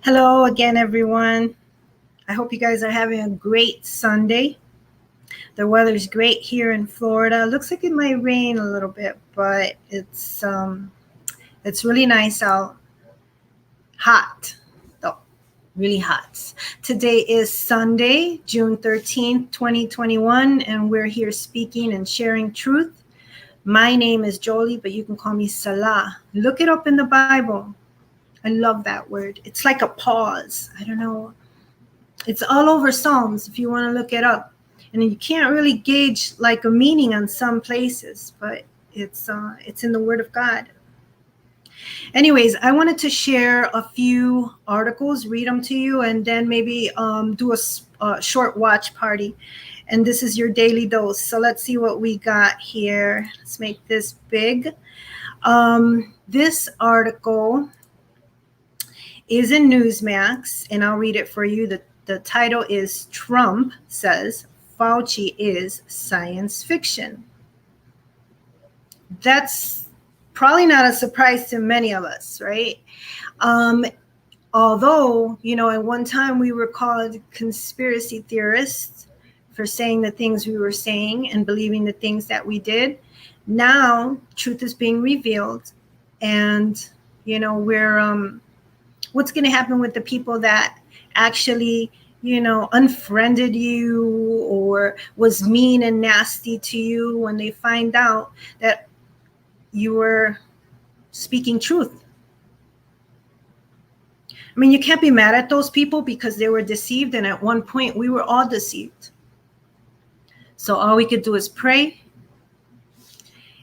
Hello again, everyone. I hope you guys are having a great Sunday. The weather's great here in Florida. Looks like it might rain a little bit, but it's really nice out. Hot, though, really hot. Today is Sunday, June 13th, 2021, and we're here speaking and sharing truth. My name is Jolie, but you can call me Salah. Look it up in the Bible. I love that word. It's like a pause. I don't know. It's all over Psalms if you want to look it up. And you can't really gauge like a meaning on some places, but it's in the Word of God. Anyways, I wanted to share a few articles, read them to you, and then maybe do a short watch party. And this is your daily dose. So let's see what we got here. Let's make this big. This article is in Newsmax, and I'll read it for you. The title is Trump Says Fauci is Science Fiction. That's probably not a surprise to many of us, right? Although, at one time we were called conspiracy theorists for saying the things we were saying and believing the things that we did. Now, truth is being revealed, and, we're what's going to happen with the people that actually, unfriended you or was mean and nasty to you when they find out that you were speaking truth? I mean, you can't be mad at those people because they were deceived. And at one point we were all deceived. So all we could do is pray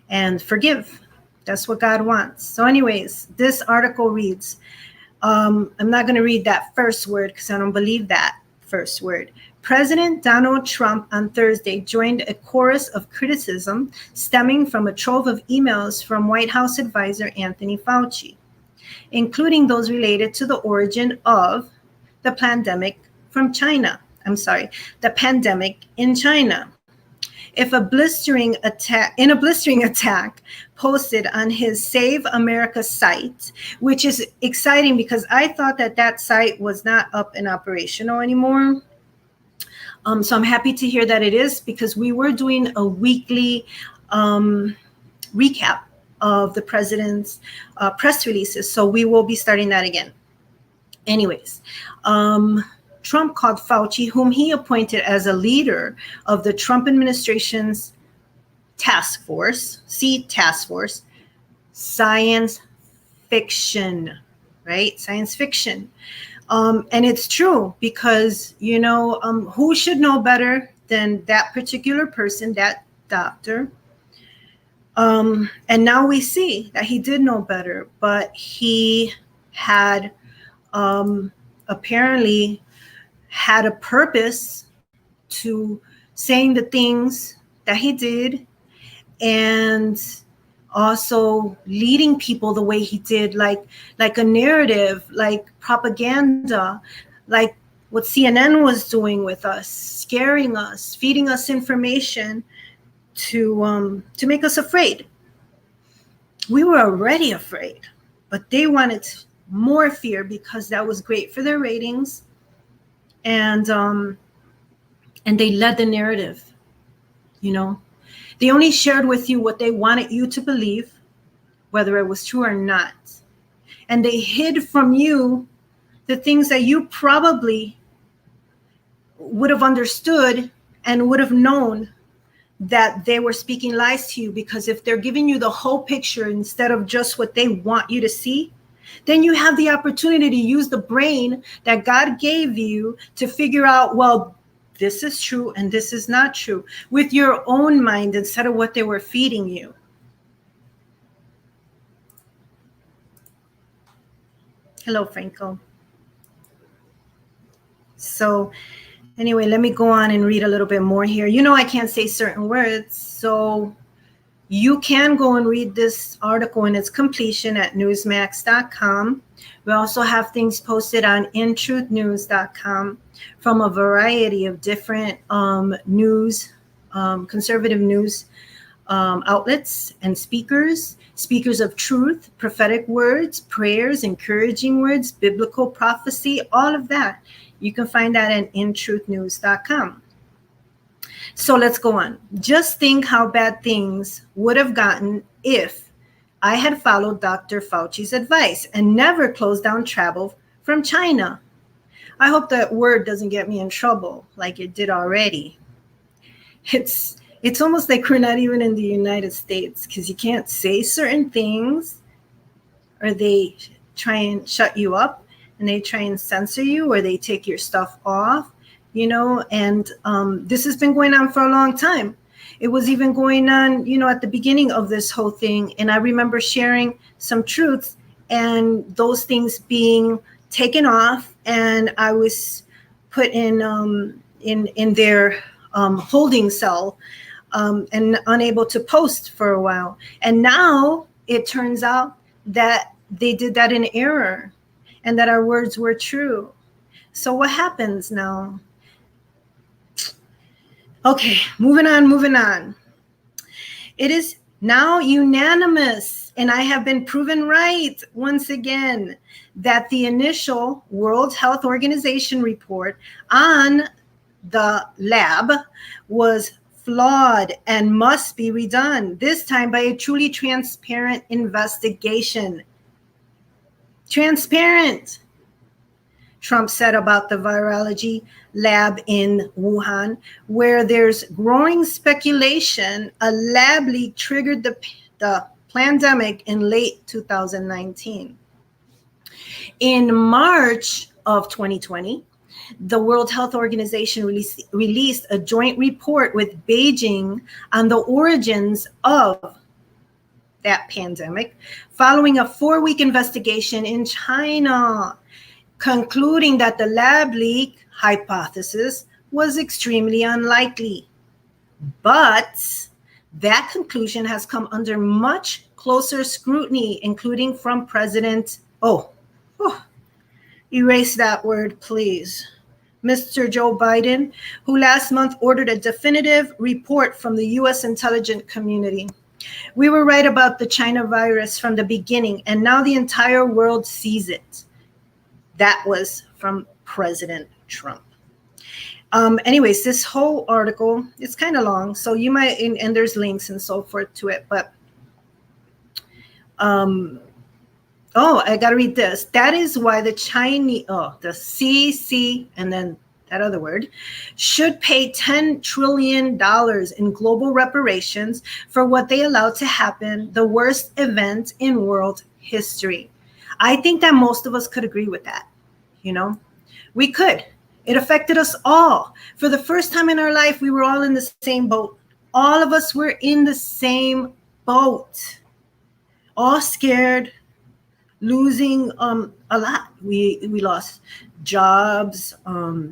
and forgive. That's what God wants. So anyways, this article reads, I'm not going to read that first word because I don't believe that first word. President Donald Trump on Thursday joined a chorus of criticism stemming from a trove of emails from White House advisor Anthony Fauci, including those related to the origin of the pandemic from China. The pandemic in China. In a blistering attack posted on his Save America site, which is exciting because I thought that site was not up and operational anymore. So I'm happy to hear that it is, because we were doing a weekly recap of the president's press releases. So we will be starting that again. Anyways, Trump called Fauci, whom he appointed as a leader of the Trump administration's task force, science fiction, right? Science fiction. And it's true because, who should know better than that particular person, that doctor? And now we see that he did know better, but he had apparently had a purpose to saying the things that he did, and also leading people the way he did, like a narrative, like propaganda, like what CNN was doing with us, scaring us, feeding us information to make us afraid. We were already afraid, but they wanted more fear because that was great for their ratings. And they led the narrative, They only shared with you what they wanted you to believe, whether it was true or not. And they hid from you the things that you probably would have understood and would have known that they were speaking lies to you. Because if they're giving you the whole picture instead of just what they want you to see, then you have the opportunity to use the brain that God gave you to figure out, well, this is true and this is not true, with your own mind instead of what they were feeding you. Hello, Franco. So anyway, let me go on and read a little bit more here. I can't say certain words, so you can go and read this article in its completion at newsmax.com. We also have things posted on inTruthNews.com from a variety of different news, conservative news outlets and speakers of truth, prophetic words, prayers, encouraging words, biblical prophecy, all of that. You can find that at inTruthNews.com. So let's go on. Just think how bad things would have gotten if I had followed Dr. Fauci's advice and never closed down travel from China. I hope that word doesn't get me in trouble like it did already. It's almost like we're not even in the United States, because you can't say certain things, or they try and shut you up, and they try and censor you, or they take your stuff off, and this has been going on for a long time. It was even going on, at the beginning of this whole thing. And I remember sharing some truths and those things being taken off, and I was put in their holding cell, and unable to post for a while. And now it turns out that they did that in error, and that our words were true. So what happens now? Okay, moving on. It is now unanimous, and I have been proven right once again, that the initial World Health Organization report on the lab was flawed and must be redone, this time by a truly transparent investigation. Transparent, Trump said about the virology lab in Wuhan, where there's growing speculation a lab leak triggered the pandemic in late 2019. In March of 2020, the World Health Organization released a joint report with Beijing on the origins of that pandemic, following a 4-week investigation in China, concluding that the lab leak hypothesis was extremely unlikely. But that conclusion has come under much closer scrutiny, including from erase that word, please. Mr. Joe Biden, who last month ordered a definitive report from the U.S. intelligence community. We were right about the China virus from the beginning, and now the entire world sees it. That was from President Trump. Anyways, this whole article, it's kind of long, so you might, and there's links and so forth to it, but I got to read this. That is why the CC, and then that other word, should pay $10 trillion in global reparations for what they allowed to happen, the worst event in world history. I think that most of us could agree with that. We could. It affected us all. For the first time in our life, we were all in the same boat. All of us were in the same boat, all scared, losing a lot. We lost jobs,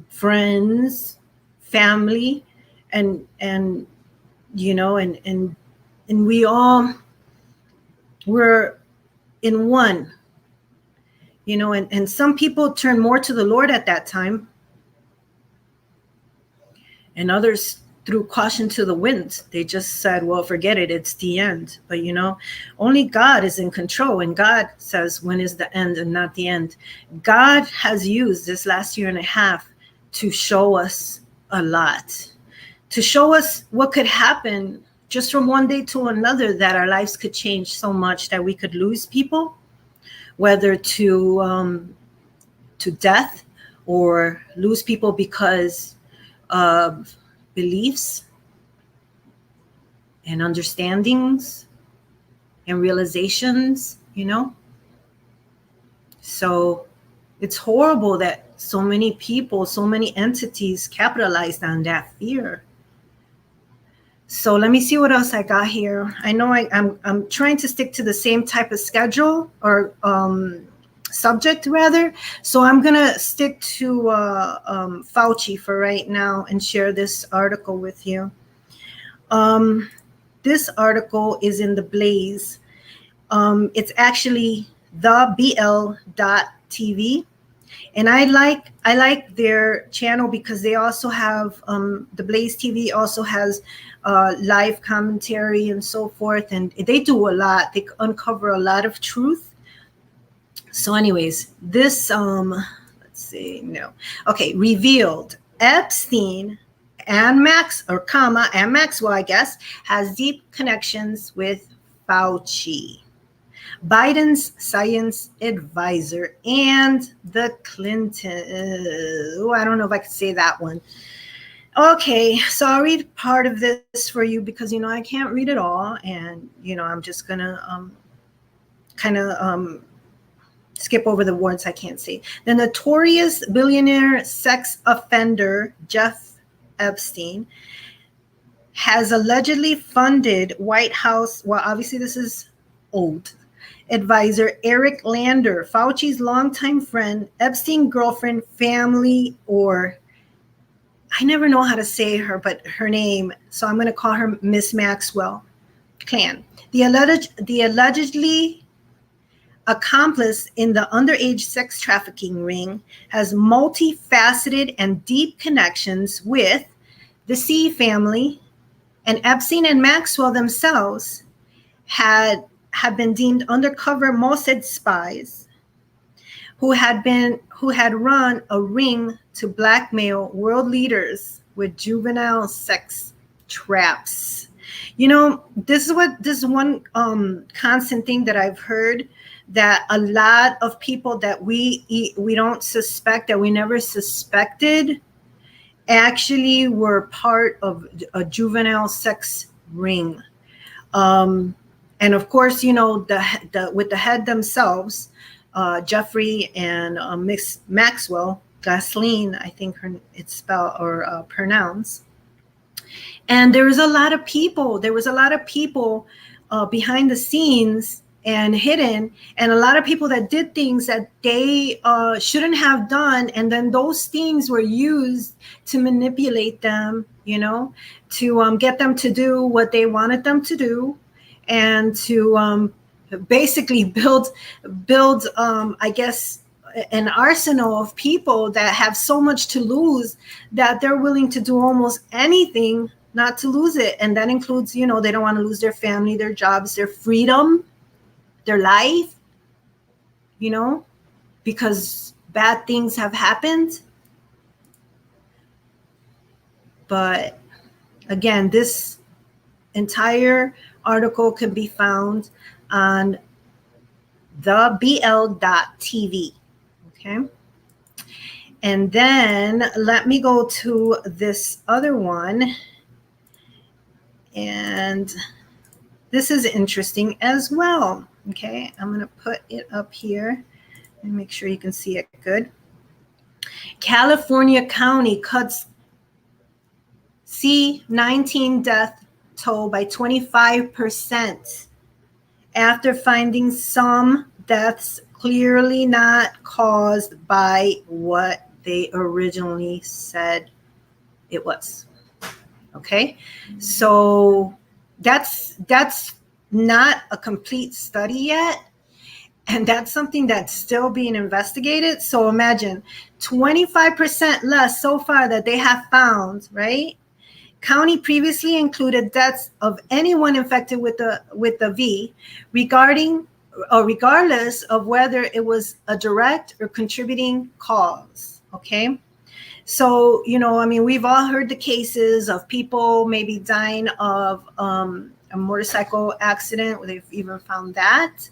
friends, family, and we all were in one. And some people turned more to the Lord at that time, and others threw caution to the wind. They just said, well, forget it, it's the end. But only God is in control, and God says when is the end and not the end. God has used this last year and a half to show us a lot, to show us what could happen just from one day to another, that our lives could change so much that we could lose people, whether to death, or lose people because of beliefs and understandings and realizations, So it's horrible that so many people, so many entities capitalized on that fear. So let me see what else I got here. I know I'm trying to stick to the same type of schedule, or subject rather. So I'm gonna stick to Fauci for right now and share this article with you. This article is in the Blaze. It's actually thebl.tv, And I like their channel because they also have the Blaze TV also has live commentary and so forth, and they do a lot. They uncover a lot of truth. So anyways, this let's see, no. Okay, revealed Epstein and Maxwell, I guess, has deep connections with Fauci, Biden's science advisor, and the Clinton. I don't know if I could say that one. Okay, so I'll read part of this for you because, I can't read it all. And, I'm just going to kind of skip over the words I can't say. The notorious billionaire sex offender, Jeff Epstein, has allegedly funded White House. Well, obviously this is old. Advisor Eric Lander, Fauci's longtime friend, Epstein girlfriend, family, or I never know how to say her name, so I'm going to call her Miss Maxwell clan. The allegedly accomplice in the underage sex trafficking ring has multifaceted and deep connections with the C family, and Epstein and Maxwell themselves have been deemed undercover Mossad spies who had run a ring to blackmail world leaders with juvenile sex traps. This is one constant thing that I've heard, that a lot of people that we don't suspect, that we never suspected, actually were part of a juvenile sex ring. And of course, with the head themselves, Jeffrey and Miss Maxwell, Ghislaine, I think it's spelled or pronounced. And there was a lot of people behind the scenes and hidden, and a lot of people that did things that they shouldn't have done, and then those things were used to manipulate them, to get them to do what they wanted them to do, and to basically build I guess an arsenal of people that have so much to lose that they're willing to do almost anything not to lose it. And that includes, they don't want to lose their family, their jobs, their freedom, their life, because bad things have happened. But again, this entire article can be found on thebl.tv. Okay. And then let me go to this other one. And this is interesting as well. Okay, I'm going to put it up here and make sure you can see it good. California County cuts C-19 death toll by 25% after finding some deaths clearly not caused by what they originally said it was. Okay, so that's not a complete study yet, and that's something that's still being investigated. So imagine 25% less so far that they have found, right? County previously included deaths of anyone infected with the V, regardless of whether it was a direct or contributing cause. Okay. So, we've all heard the cases of people maybe dying of a motorcycle accident, where they've even found that.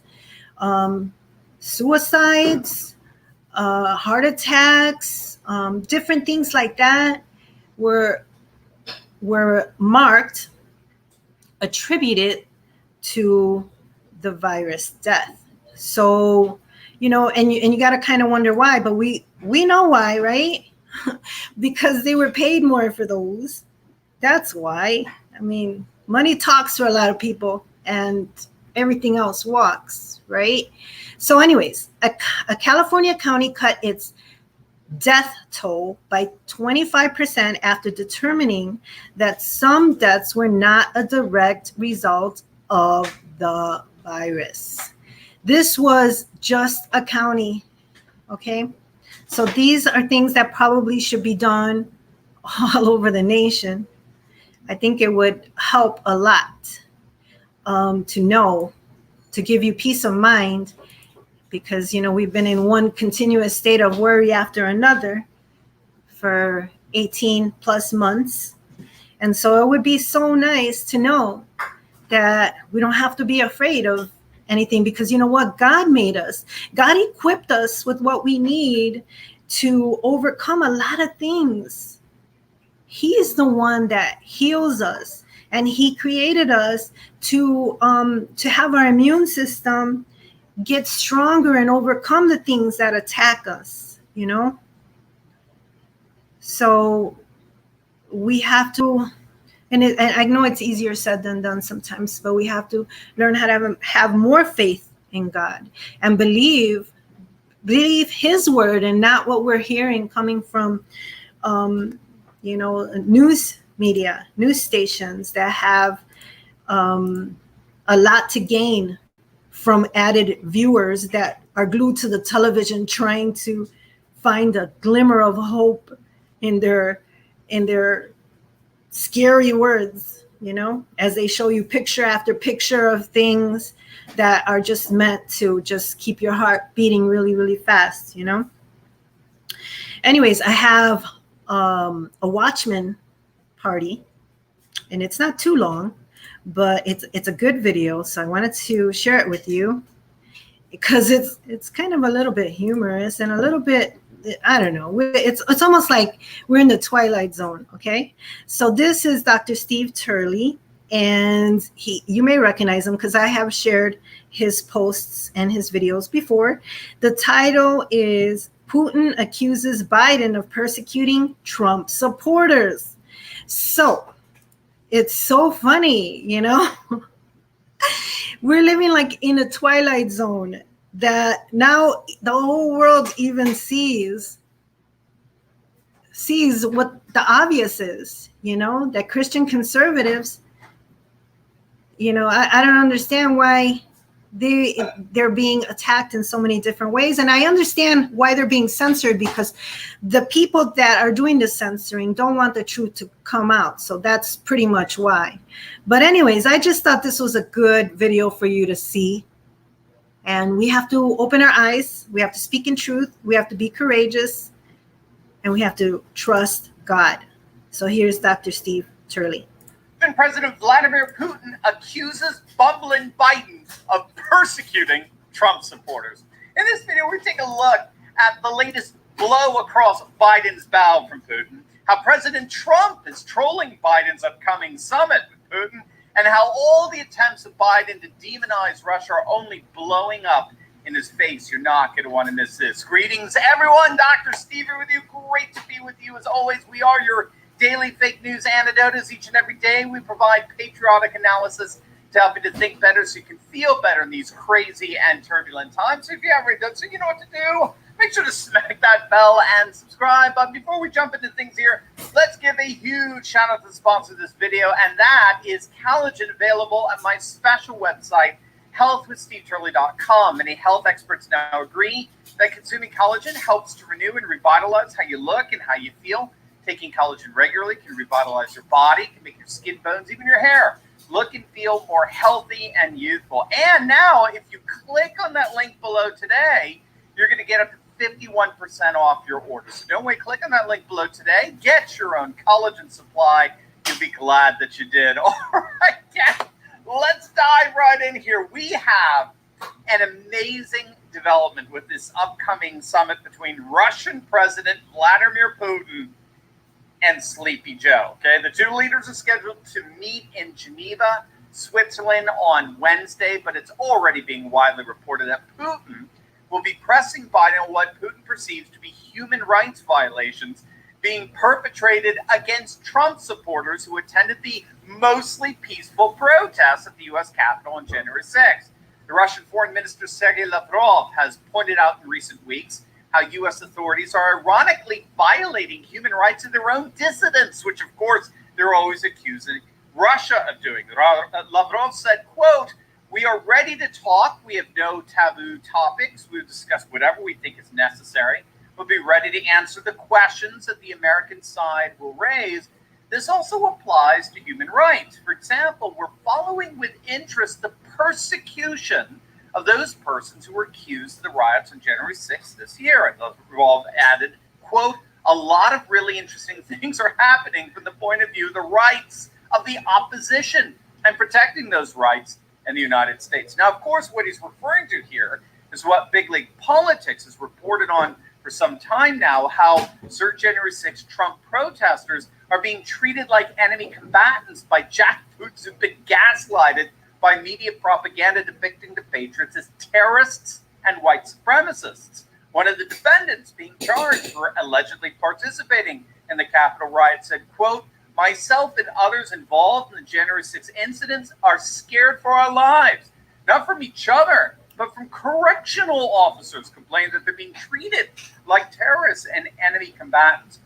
Suicides, heart attacks, different things like that were marked, attributed to the virus death. So, and you got to kind of wonder why, but we know why, right? Because they were paid more for those. That's why. Money talks to a lot of people, and everything else walks, right? So anyways, a California county cut its death toll by 25% after determining that some deaths were not a direct result of the virus. This was just a county, okay? So these are things that probably should be done all over the nation. I think it would help a lot to know, to give you peace of mind, because, you know, we've been in one continuous state of worry after another for 18 plus months. And so it would be so nice to know that we don't have to be afraid of anything, because you know what? God made us. God equipped us with what we need to overcome a lot of things. He is the one that heals us, and he created us to have our immune system get stronger and overcome the things that attack us, you know? So we have to, and I know it's easier said than done sometimes, but we have to learn how to have more faith in God and believe his word and not what we're hearing coming from, you know, news media, news stations that have a lot to gain from added viewers that are glued to the television trying to find a glimmer of hope in their scary words, you know, as they show you picture after picture of things that are just meant to just keep your heart beating really, really fast, you know. Anyways, I have a Watchman party, and it's not too long, but it's a good video, so I wanted to share it with you because it's kind of a little bit humorous and a little bit, I don't know, it's almost like we're in the Twilight Zone. Okay, so this is Dr. Steve Turley, and you may recognize him because I have shared his posts and his videos before. The title is Putin Accuses Biden of Persecuting Trump Supporters. So it's so funny, you know. We're living like in a Twilight Zone that now the whole world even sees what the obvious is, you know, that Christian conservatives, you know, I don't understand why they're being attacked in so many different ways. And I understand why they're being censored, because the people that are doing the censoring don't want the truth to come out. So that's pretty much why. But anyways, I just thought this was a good video for you to see. And we have to open our eyes. We have to speak in truth. We have to be courageous. And we have to trust God. So here's Dr. Steve Turley. President Vladimir Putin accuses bumbling Biden of persecuting Trump supporters. In this video, we're taking a look at the latest blow across Biden's bow from Putin, how President Trump is trolling Biden's upcoming summit with Putin, and how all the attempts of Biden to demonize Russia are only blowing up in his face. You're not going to want to miss this. Greetings, everyone. Dr. Steve here with you. Great to be with you. As always, we are your daily fake news antidotes. Each and every day, we provide patriotic analysis to help you to think better so you can feel better in these crazy and turbulent times. So if you haven't already done so, you know what to do. Make sure to smack that bell and subscribe. But before we jump into things here, let's give a huge shout out to the sponsor of this video, and that is collagen, available at my special website, healthwithsteveturley.com. Many health experts now agree that consuming collagen helps to renew and revitalize how you look and how you feel. Taking collagen regularly can revitalize your body, can make your skin, bones, even your hair look and feel more healthy and youthful. And now, if you click on that link below today, you're going to get up to 51% off your order. So don't wait, click on that link below today. Get your own collagen supply. You'll be glad that you did. All right, yeah. Let's dive right in here. We have an amazing development with this upcoming summit between Russian President Vladimir Putin and Sleepy Joe. Okay, the two leaders are scheduled to meet in Geneva, Switzerland on Wednesday, but it's already being widely reported that Putin will be pressing Biden on what Putin perceives to be human rights violations being perpetrated against Trump supporters who attended the mostly peaceful protests at the U.S. Capitol on January 6th. The Russian Foreign Minister Sergei Lavrov has pointed out in recent weeks how U.S. authorities are ironically violating human rights of their own dissidents, which, of course, they're always accusing Russia of doing. Lavrov said, quote, "We are ready to talk. We have no taboo topics. We'll discuss whatever we think is necessary. will be ready to answer the questions that the American side will raise. This also applies to human rights. For example, we're following with interest the persecution of those persons who were accused of the riots on January 6th this year. And we've all added, quote, a lot of really interesting things are happening from the point of view of the rights of the opposition and protecting those rights in the United States. Now, of course, what he's referring to here is what Big League Politics has reported on for some time now, how certain January 6th Trump protesters are being treated like enemy combatants by jackboots who've been gaslighted by media propaganda depicting the patriots as terrorists and white supremacists. One of the defendants being charged for allegedly participating in the Capitol riot said, quote, myself and others involved in the January 6th incidents are scared for our lives, not from each other, but from correctional officers complaining that they're being treated like terrorists and enemy combatants.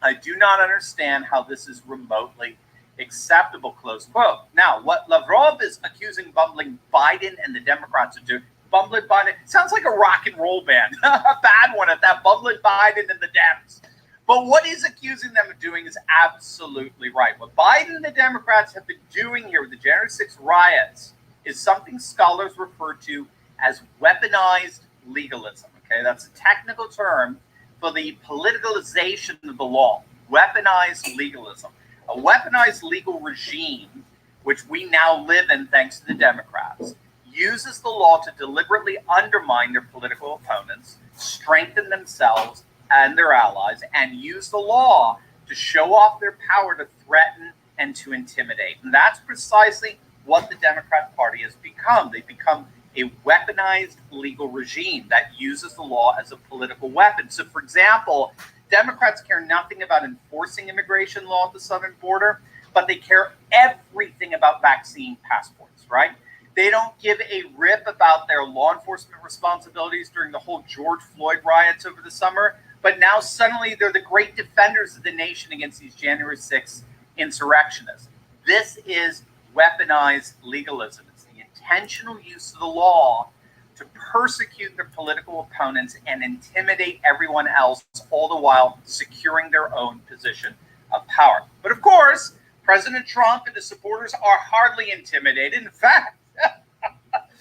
I do not understand how this is remotely acceptable, close quote. Now, what Lavrov is accusing bumbling Biden and the Democrats of doing, bumbling Biden, sounds like a rock and roll band, a bad one at that, bumbling Biden and the Dems. But what he's accusing them of doing is absolutely right. What Biden and the Democrats have been doing here with the January 6th riots is something scholars refer to as weaponized legalism. Okay, that's a technical term for the politicalization of the law. Weaponized legalism. A weaponized legal regime, which we now live in thanks to the Democrats, uses the law to deliberately undermine their political opponents, strengthen themselves and their allies, and use the law to show off their power to threaten and to intimidate. And that's precisely what the Democrat Party has become. They've become a weaponized legal regime that uses the law as a political weapon. So, for example, Democrats care nothing about enforcing immigration law at the southern border, but they care everything about vaccine passports, right? They don't give a rip about their law enforcement responsibilities during the whole George Floyd riots over the summer, but now suddenly they're the great defenders of the nation against these January 6th insurrectionists. This is weaponized legalism. It's the intentional use of the law to persecute their political opponents and intimidate everyone else, all the while securing their own position of power. But of course, President Trump and his supporters are hardly intimidated. In fact,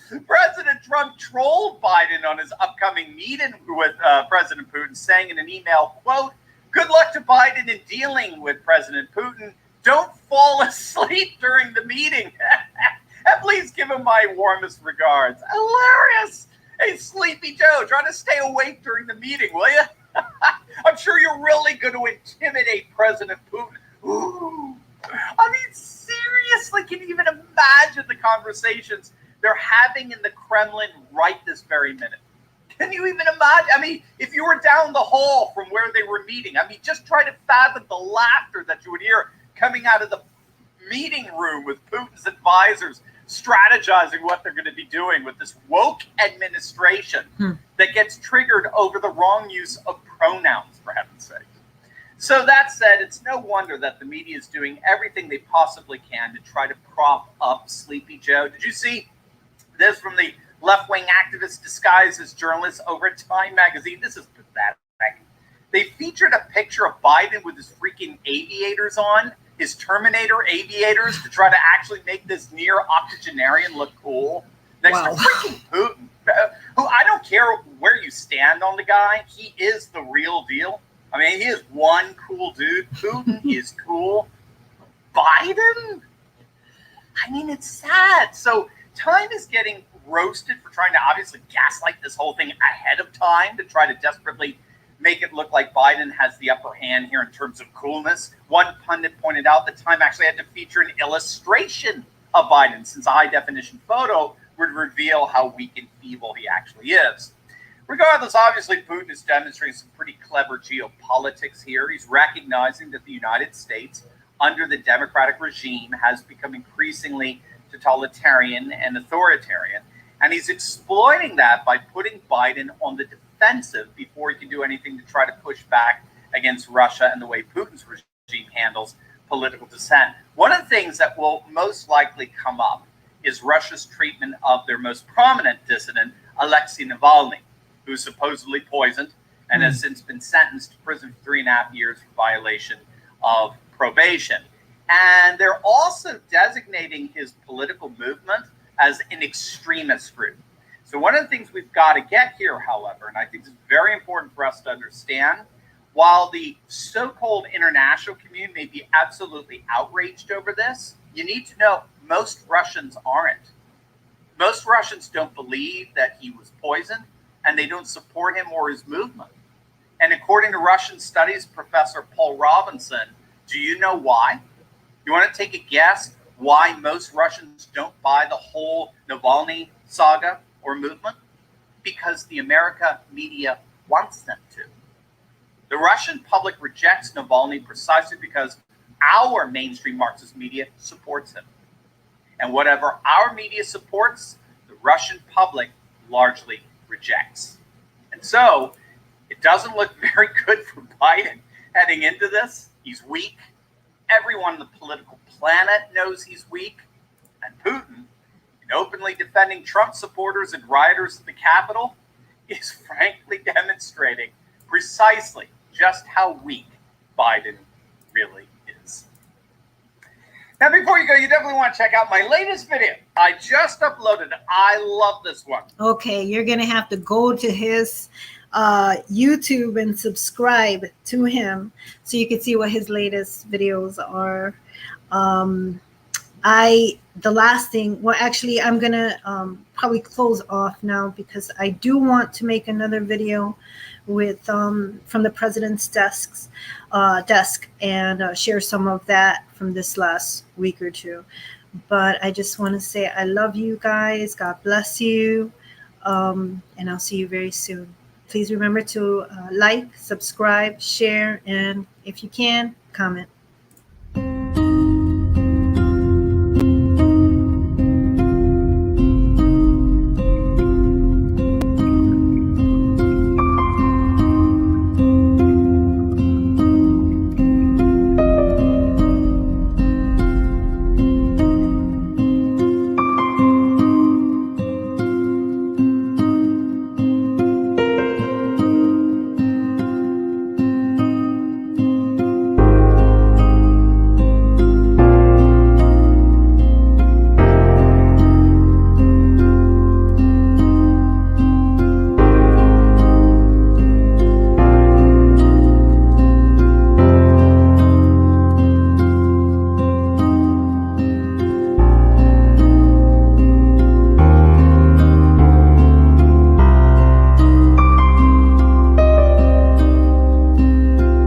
President Trump trolled Biden on his upcoming meeting with President Putin, saying in an email, quote, good luck to Biden in dealing with President Putin. Don't fall asleep during the meeting. And please give him my warmest regards. Hilarious. Hey, Sleepy Joe, try to stay awake during the meeting, will you? I'm sure you're really going to intimidate President Putin. Ooh. I mean, seriously, can you even imagine the conversations they're having in the Kremlin right this very minute? Can you even imagine? I mean, if you were down the hall from where they were meeting, I mean, just try to fathom the laughter that you would hear coming out of the meeting room with Putin's advisors strategizing what they're going to be doing with this woke administration that gets triggered over the wrong use of pronouns, for heaven's sake. So that said, it's no wonder that the media is doing everything they possibly can to try to prop up Sleepy Joe. Did you see this from the left-wing activist disguised as journalists over at Time magazine? This is pathetic. They featured a picture of Biden with his freaking aviators on, his Terminator aviators, to try to actually make this near octogenarian look cool. Next to freaking Putin, who I don't care where you stand on the guy, he is the real deal. I mean, he is one cool dude. Putin is cool. Biden? I mean, it's sad. So Time is getting roasted for trying to obviously gaslight this whole thing ahead of time to try to desperately make it look like Biden has the upper hand here in terms of coolness. One pundit pointed out that Time actually had to feature an illustration of Biden, since a high-definition photo would reveal how weak and feeble he actually is. Regardless, obviously, Putin is demonstrating some pretty clever geopolitics here. He's recognizing that the United States, under the democratic regime, has become increasingly totalitarian and authoritarian. And he's exploiting that by putting Biden on the defensive before he can do anything to try to push back against Russia and the way Putin's regime handles political dissent. One of the things that will most likely come up is Russia's treatment of their most prominent dissident, Alexei Navalny, who's supposedly poisoned and has since been sentenced to prison for 3.5 years for violation of probation. And they're also designating his political movement as an extremist group. So one of the things we've got to get here, however, and I think it's very important for us to understand, while the so-called international community may be absolutely outraged over this, you need to know most Russians aren't. Most Russians don't believe that he was poisoned, and they don't support him or his movement. And according to Russian studies professor Paul Robinson, do you know why? You want to take a guess why most Russians don't buy the whole Navalny saga or movement? Because the America media wants them to. The Russian public rejects Navalny precisely because our mainstream Marxist media supports him. And whatever our media supports, the Russian public largely rejects. And so it doesn't look very good for Biden heading into this. He's weak. Everyone on the political planet knows he's weak. And Putin, in openly defending Trump supporters and rioters at the Capitol, is frankly demonstrating precisely just how weak Biden really is. Now, before you go, you definitely want to check out my latest video. I just uploaded it. I love this one. Okay, you're going to have to go to his YouTube and subscribe to him so you can see what his latest videos are. The last thing, well, actually, I'm going to probably close off now because I do want to make another video with from the president's desk and share some of that from this last week or two. But I just want to say I love you guys. God bless you. And I'll see you very soon. Please remember to like, subscribe, share, and if you can, comment.